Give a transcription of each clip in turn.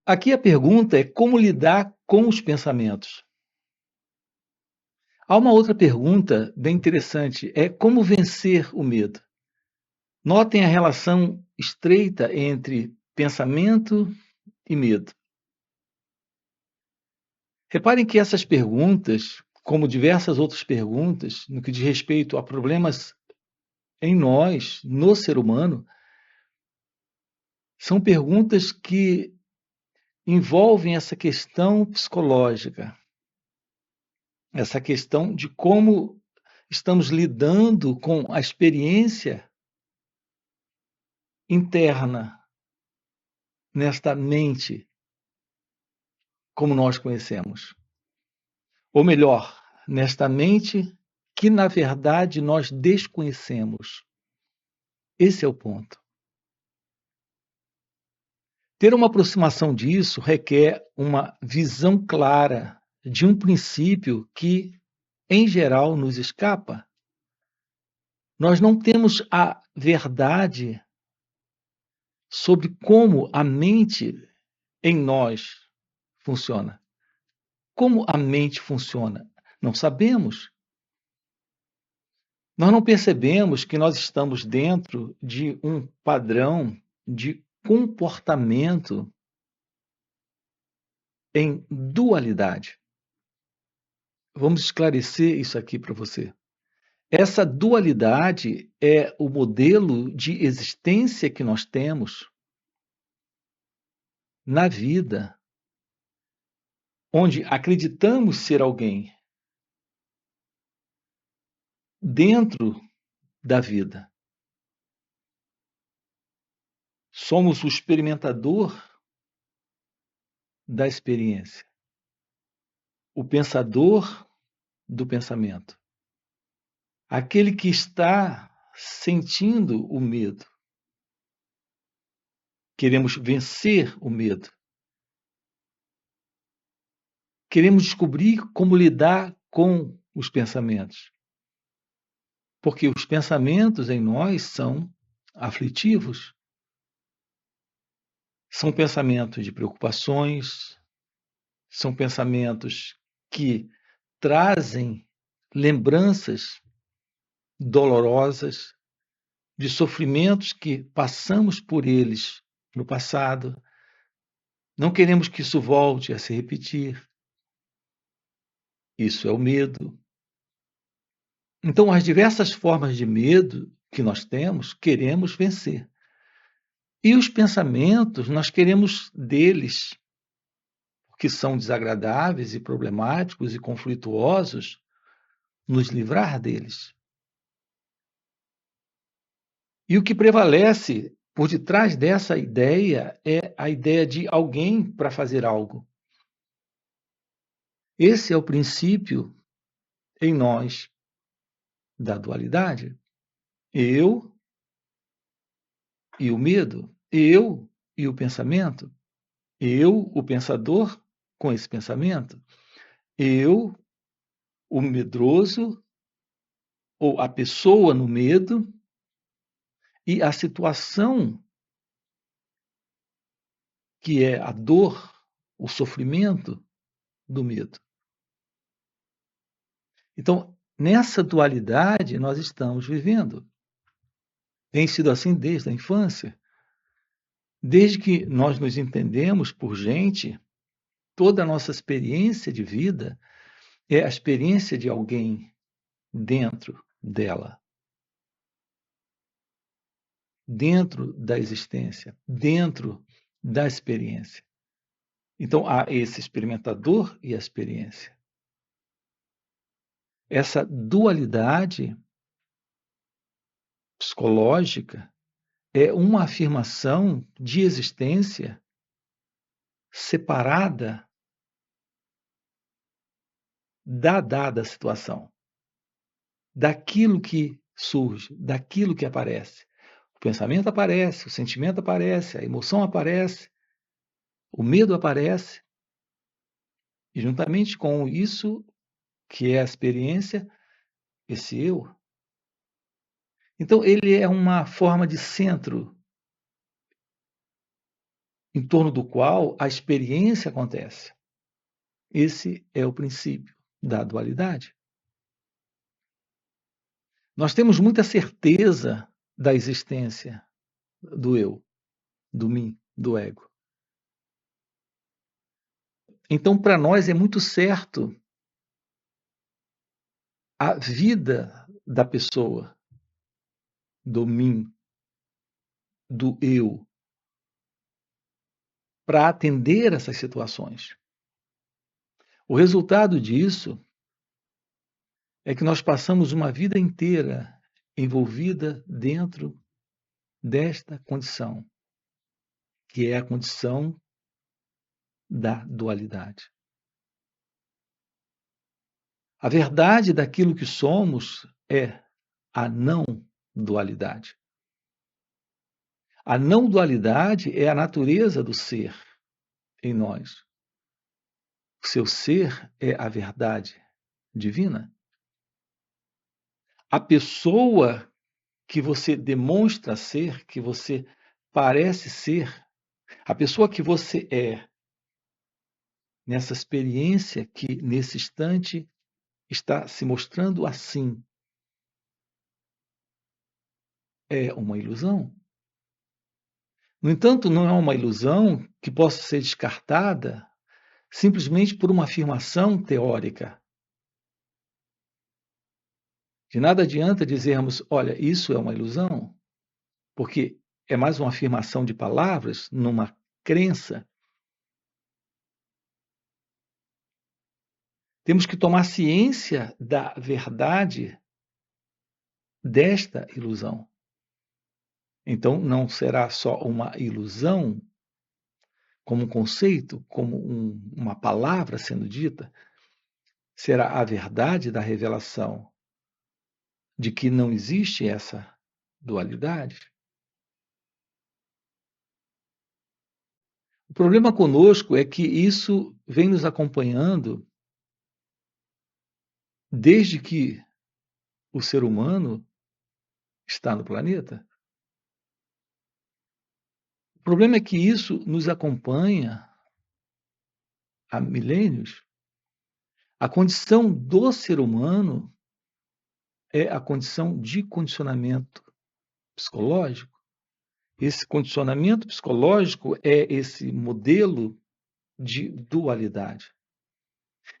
Aqui a pergunta é como lidar com os pensamentos. Há uma outra pergunta bem interessante, é como vencer o medo. Notem a relação estreita entre pensamento e medo. Reparem que essas perguntas, como diversas outras perguntas, no que diz respeito a problemas em nós, no ser humano, são perguntas que envolvem essa questão psicológica, essa questão de como estamos lidando com a experiência interna nesta mente como nós conhecemos. Ou melhor, nesta mente que, na verdade, nós desconhecemos. Esse é o ponto. Ter uma aproximação disso requer uma visão clara de um princípio que, em geral, nos escapa. Nós não temos a verdade sobre como a mente em nós funciona. Como a mente funciona? Não sabemos. Nós não percebemos que nós estamos dentro de um padrão de comportamento em dualidade. Vamos esclarecer isso aqui para você. Essa dualidade é o modelo de existência que nós temos na vida, onde acreditamos ser alguém dentro da vida. Somos o experimentador da experiência, o pensador do pensamento, aquele que está sentindo o medo. Queremos vencer o medo. Queremos descobrir como lidar com os pensamentos. Porque os pensamentos em nós são aflitivos. São pensamentos de preocupações, são pensamentos que trazem lembranças dolorosas de sofrimentos que passamos por eles no passado. Não queremos que isso volte a se repetir. Isso é o medo. Então, as diversas formas de medo que nós temos, queremos vencer. E os pensamentos, nós queremos deles, que são desagradáveis e problemáticos e conflituosos, nos livrar deles. E o que prevalece por detrás dessa ideia é a ideia de alguém para fazer algo. Esse é o princípio em nós da dualidade. Eu e o medo, eu e o pensamento, eu, o pensador, com esse pensamento, eu, o medroso, ou a pessoa no medo, e a situação que é a dor, o sofrimento do medo. Então, nessa dualidade nós estamos vivendo. Tem sido assim desde a infância. Desde que nós nos entendemos por gente, toda a nossa experiência de vida é a experiência de alguém dentro dela, dentro da existência, dentro da experiência. Então, há esse experimentador e a experiência. Essa dualidade psicológica é uma afirmação de existência separada da dada situação, daquilo que surge, daquilo que aparece. O pensamento aparece, o sentimento aparece, a emoção aparece, o medo aparece, e juntamente com isso, que é a experiência, esse eu. Então, ele é uma forma de centro em torno do qual a experiência acontece. Esse é o princípio da dualidade. Nós temos muita certeza da existência do eu, do mim, do ego. Então, para nós é muito certo a vida da pessoa, do mim, do eu, para atender essas situações. O resultado disso é que nós passamos uma vida inteira envolvida dentro desta condição, que é a condição da dualidade. A verdade daquilo que somos é a não dualidade. A não dualidade é a natureza do ser em nós. O seu ser é a verdade divina. A pessoa que você demonstra ser, que você parece ser, a pessoa que você é, nessa experiência que nesse instante está se mostrando assim, é uma ilusão. No entanto, não é uma ilusão que possa ser descartada simplesmente por uma afirmação teórica. De nada adianta dizermos, olha, isso é uma ilusão, porque é mais uma afirmação de palavras numa crença. Temos que tomar ciência da verdade desta ilusão. Então, não será só uma ilusão, como um conceito, como uma palavra sendo dita, será a verdade da revelação de que não existe essa dualidade. O problema conosco é que isso vem nos acompanhando desde que o ser humano está no planeta. O problema é que isso nos acompanha há milênios. A condição do ser humano é a condição de condicionamento psicológico. Esse condicionamento psicológico é esse modelo de dualidade.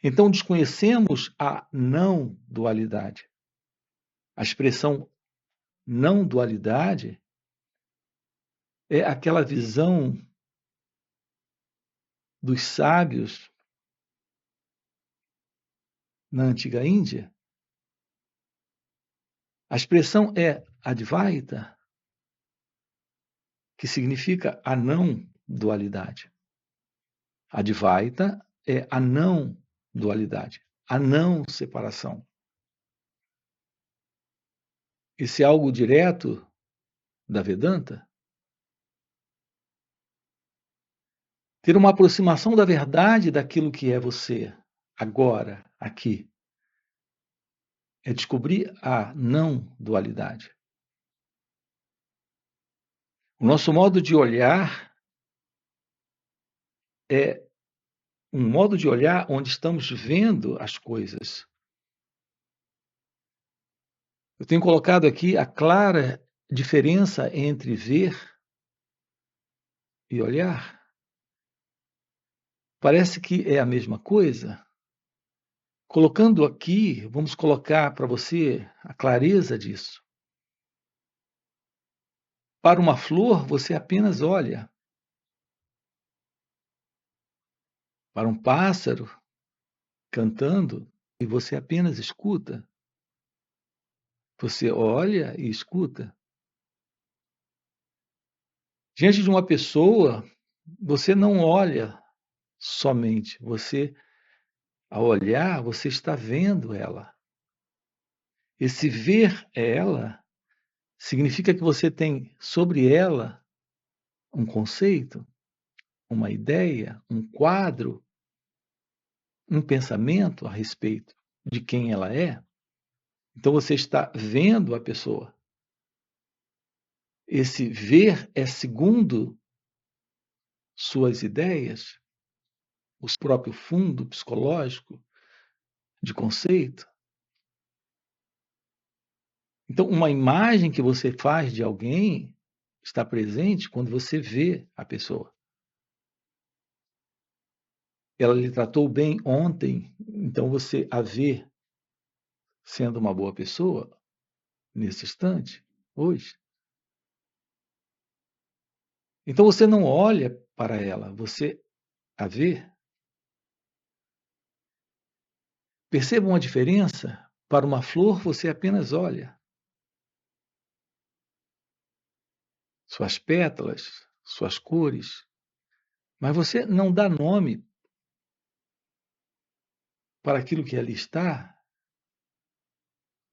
Então, desconhecemos a não dualidade. A expressão não dualidade é aquela visão dos sábios na antiga Índia. A expressão é Advaita, que significa a não dualidade. Advaita é a não dualidade, a não separação. Esse é algo direto da Vedanta. Ter uma aproximação da verdade daquilo que é você, agora, aqui. É descobrir a não dualidade. O nosso modo de olhar é um modo de olhar onde estamos vendo as coisas. Eu tenho colocado aqui a clara diferença entre ver e olhar. Parece que é a mesma coisa. Colocando aqui, vamos colocar para você a clareza disso. Para uma flor, você apenas olha. Para um pássaro cantando, e você apenas escuta. Você olha e escuta. Diante de uma pessoa, você não olha somente, você, ao olhar, você está vendo ela. Esse ver ela significa que você tem sobre ela um conceito, uma ideia, um quadro, um pensamento a respeito de quem ela é. Então você está vendo a pessoa. Esse ver é segundo suas ideias, o próprio fundo psicológico de conceito. Então, uma imagem que você faz de alguém está presente quando você vê a pessoa. Ela lhe tratou bem ontem, então você a vê sendo uma boa pessoa nesse instante, hoje. Então você não olha para ela, você a vê. Percebam a diferença? Para uma flor, você apenas olha suas pétalas, suas cores, mas você não dá nome para aquilo que ali está.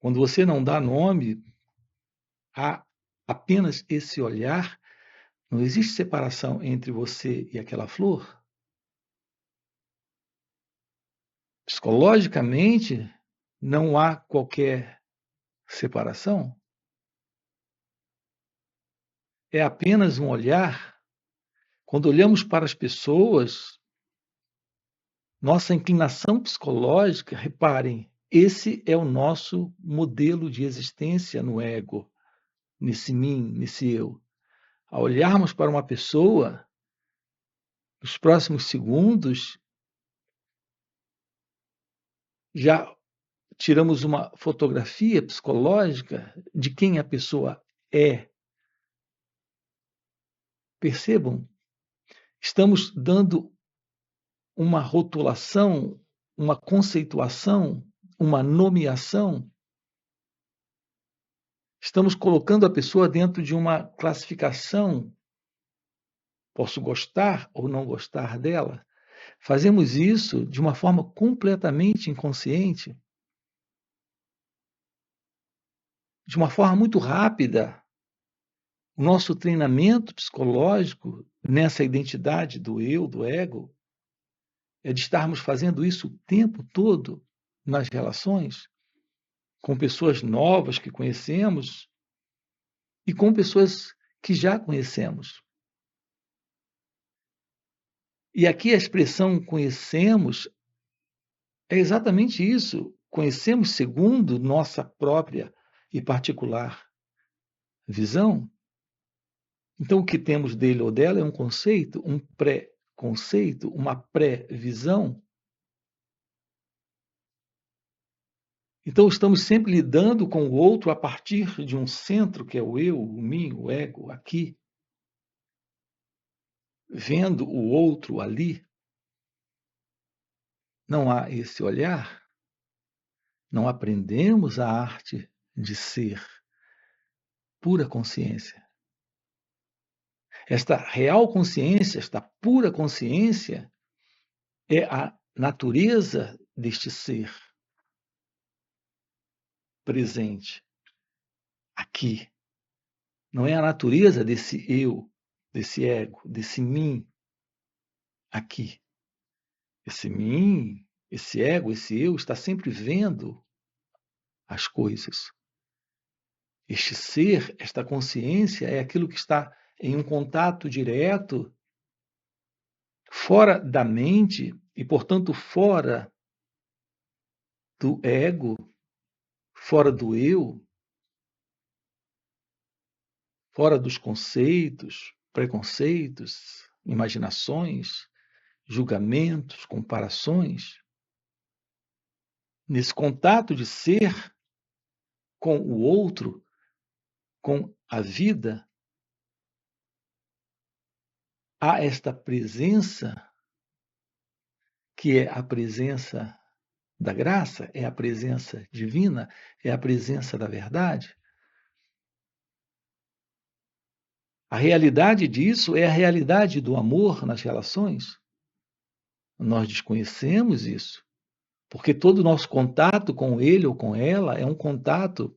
Quando você não dá nome, há apenas esse olhar, não existe separação entre você e aquela flor. Psicologicamente, não há qualquer separação. É apenas um olhar. Quando olhamos para as pessoas, nossa inclinação psicológica, reparem, esse é o nosso modelo de existência no ego, nesse mim, nesse eu. Ao olharmos para uma pessoa, nos próximos segundos, já tiramos uma fotografia psicológica de quem a pessoa é. Percebam? Estamos dando uma rotulação, uma conceituação, uma nomeação. Estamos colocando a pessoa dentro de uma classificação. Posso gostar ou não gostar dela. Fazemos isso de uma forma completamente inconsciente, de uma forma muito rápida. O nosso treinamento psicológico nessa identidade do eu, do ego, é de estarmos fazendo isso o tempo todo nas relações, com pessoas novas que conhecemos e com pessoas que já conhecemos. E aqui a expressão conhecemos é exatamente isso. Conhecemos segundo nossa própria e particular visão. Então, o que temos dele ou dela é um conceito, um pré-conceito, uma pré-visão. Então, estamos sempre lidando com o outro a partir de um centro, que é o eu, o mim, o ego, aqui. Vendo o outro ali, não há esse olhar, não aprendemos a arte de ser pura consciência. Esta real consciência, esta pura consciência, é a natureza deste ser presente, aqui. Não é a natureza desse eu, desse ego, desse mim, aqui. Esse mim, esse ego, esse eu está sempre vendo as coisas. Este ser, esta consciência, é aquilo que está em um contato direto, fora da mente e, portanto, fora do ego, fora do eu, fora dos conceitos, preconceitos, imaginações, julgamentos, comparações. Nesse contato de ser com o outro, com a vida, há esta presença, que é a presença da graça, é a presença divina, é a presença da verdade. A realidade disso é a realidade do amor nas relações. Nós desconhecemos isso, porque todo o nosso contato com ele ou com ela é um contato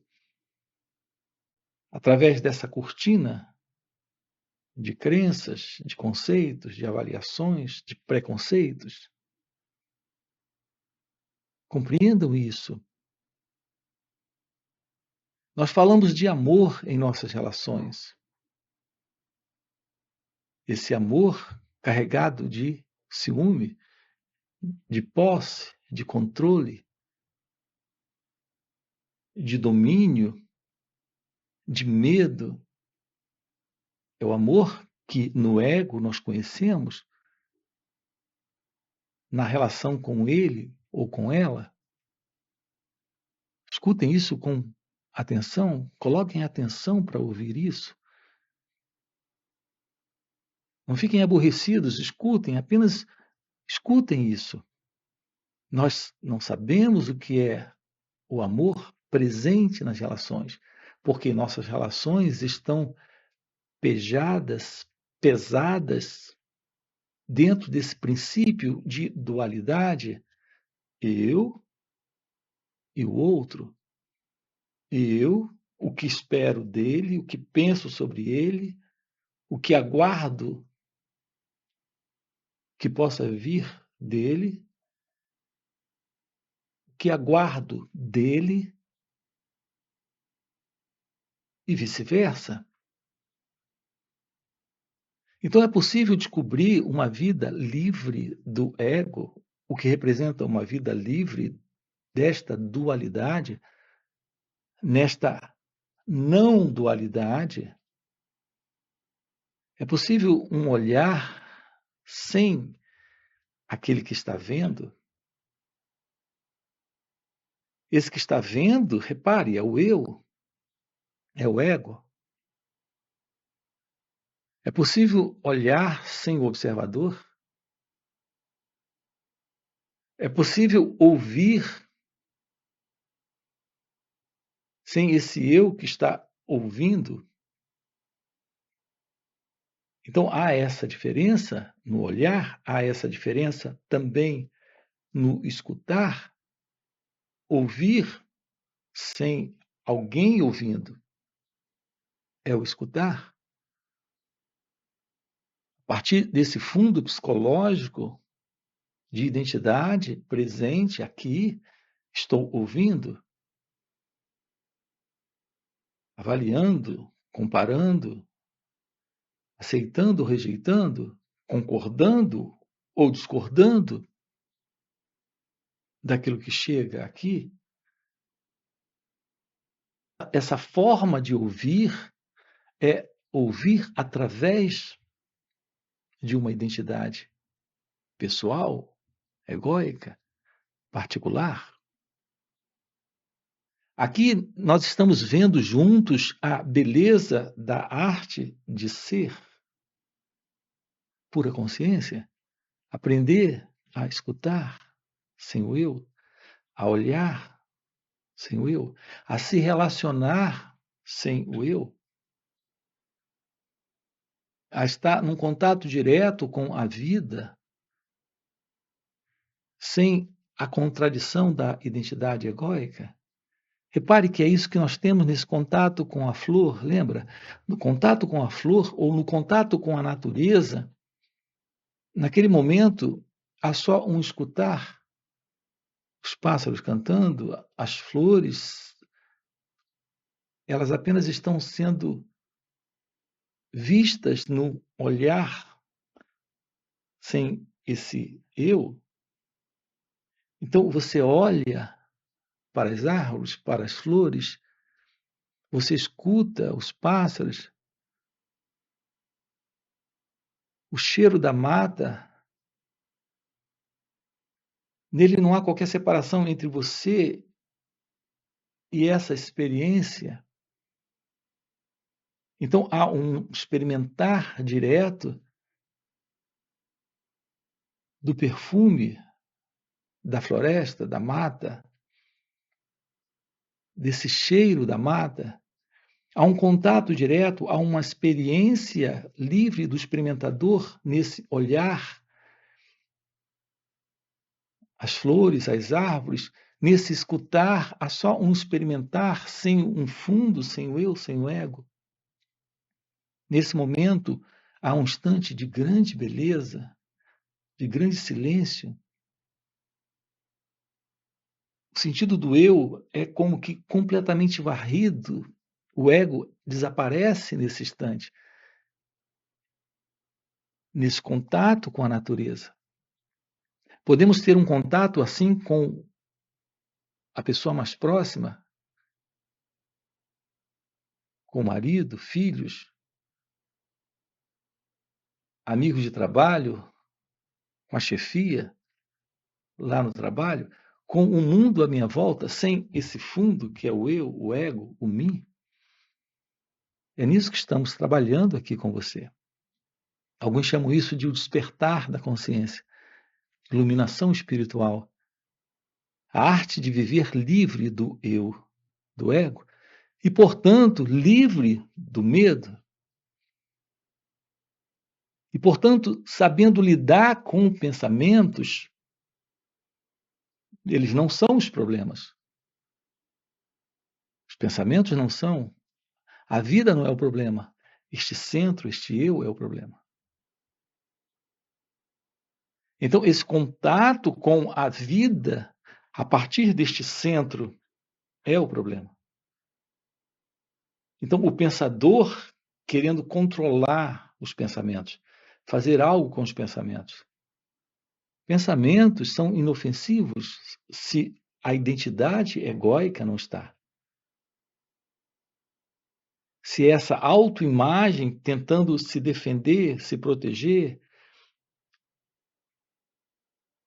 através dessa cortina de crenças, de conceitos, de avaliações, de preconceitos. Compreendam isso. Nós falamos de amor em nossas relações. Esse amor carregado de ciúme, de posse, de controle, de domínio, de medo. É o amor que no ego nós conhecemos, na relação com ele ou com ela. Escutem isso com atenção, coloquem atenção para ouvir isso. Não fiquem aborrecidos, escutem, apenas escutem isso. Nós não sabemos o que é o amor presente nas relações, porque nossas relações estão pesadas dentro desse princípio de dualidade, eu e o outro. Eu, o que espero dele, o que penso sobre ele, o que aguardo que possa vir dele, o que aguardo dele e vice-versa. Então é possível descobrir uma vida livre do ego, o que representa uma vida livre desta dualidade, nesta não dualidade. É possível um olhar sem aquele que está vendo. Esse que está vendo, repare, é o eu, é o ego. É possível olhar sem o observador. É possível ouvir sem esse eu que está ouvindo. Então há essa diferença no olhar, há essa diferença também no escutar, ouvir sem alguém ouvindo. É o escutar. A partir desse fundo psicológico de identidade presente aqui, estou ouvindo, avaliando, comparando, aceitando ou rejeitando, concordando ou discordando daquilo que chega aqui. Essa forma de ouvir é ouvir através de uma identidade pessoal, egóica, particular. Aqui nós estamos vendo juntos a beleza da arte de ser, pura consciência, aprender a escutar sem o eu, a olhar sem o eu, a se relacionar sem o eu, a estar num contato direto com a vida, sem a contradição da identidade egóica. Repare que é isso que nós temos nesse contato com a flor, lembra? No contato com a flor ou no contato com a natureza, naquele momento há só um escutar, os pássaros cantando, as flores, elas apenas estão sendo vistas no olhar sem esse eu. Então você olha para as árvores, para as flores, você escuta os pássaros, o cheiro da mata. Nele não há qualquer separação entre você e essa experiência. Então há um experimentar direto do perfume da floresta, da mata, desse cheiro da mata. Há um contato direto, há uma experiência livre do experimentador nesse olhar as flores, as árvores, nesse escutar, há só um experimentar sem um fundo, sem o eu, sem o ego. Nesse momento, há um instante de grande beleza, de grande silêncio. O sentido do eu é como que completamente varrido, o ego desaparece nesse instante. nesse contato com a natureza. Podemos ter um contato assim com a pessoa mais próxima, com o marido, filhos, amigos de trabalho, com a chefia, lá no trabalho, com o mundo à minha volta, sem esse fundo que é o eu, o ego, o mim. É nisso que estamos trabalhando aqui com você. Alguns chamam isso de o despertar da consciência, iluminação espiritual, a arte de viver livre do eu, do ego, e, portanto, livre do medo, e, portanto, sabendo lidar com pensamentos. Eles não são os problemas. Os pensamentos não são. A vida não é o problema. Este centro, este eu é o problema. Então, esse contato com a vida, a partir deste centro, é o problema. Então, o pensador querendo controlar os pensamentos, fazer algo com os pensamentos. Pensamentos são inofensivos se a identidade egóica não está. Se essa autoimagem tentando se defender, se proteger,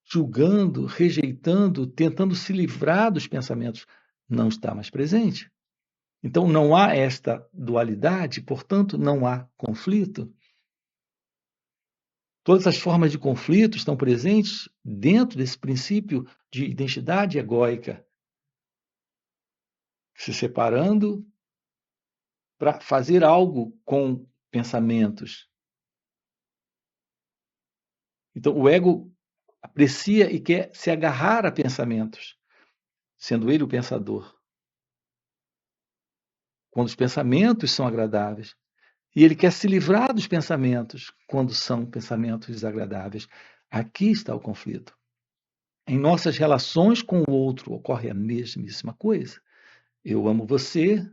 julgando, rejeitando, tentando se livrar dos pensamentos, não está mais presente. Então não há esta dualidade, portanto não há conflito. Todas as formas de conflito estão presentes dentro desse princípio de identidade egóica, se separando para fazer algo com pensamentos. Então o ego aprecia e quer se agarrar a pensamentos, sendo ele o pensador. Quando os pensamentos são agradáveis. E ele quer se livrar dos pensamentos quando são pensamentos desagradáveis. Aqui está o conflito. Em nossas relações com o outro ocorre a mesmíssima coisa. Eu amo você,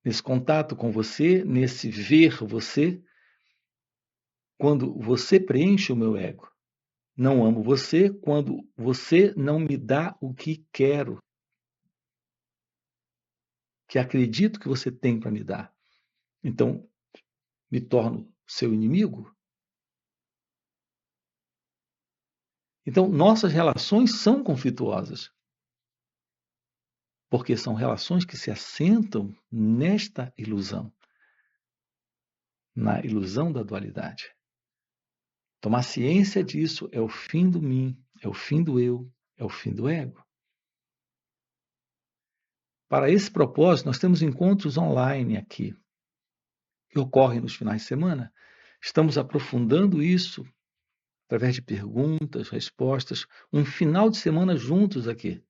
nesse contato com você, nesse ver você, quando você preenche o meu ego. Não amo você quando você não me dá o que quero, que acredito que você tem para me dar. Então, me torno seu inimigo? Então, nossas relações são conflituosas, porque são relações que se assentam nesta ilusão, na ilusão da dualidade. Tomar ciência disso é o fim do mim, é o fim do eu, é o fim do ego. Para esse propósito, nós temos encontros online aqui, que ocorrem nos finais de semana. Estamos aprofundando isso através de perguntas, respostas, um final de semana juntos aqui.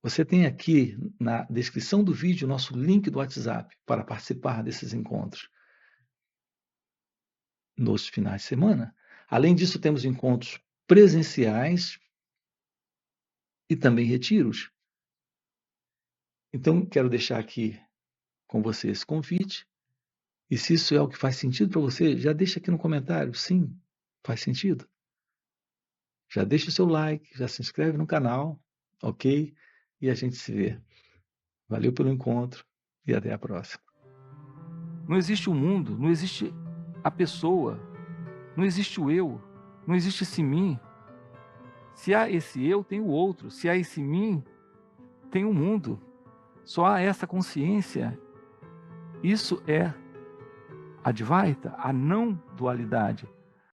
Você tem aqui na descrição do vídeo nosso link do WhatsApp para participar desses encontros nos finais de semana. Além disso, temos encontros presenciais e também retiros. Então, quero deixar aqui com você esse convite. E se isso é o que faz sentido para você, já deixa aqui no comentário. Sim, faz sentido. Já deixa o seu like, já se inscreve no canal, ok? E a gente se vê. Valeu pelo encontro e até a próxima. Não existe o mundo, não existe a pessoa, não existe o eu, não existe esse mim. Se há esse eu, tem o outro. Se há esse mim, tem o mundo. Só há essa consciência. Isso é Advaita, a não dualidade.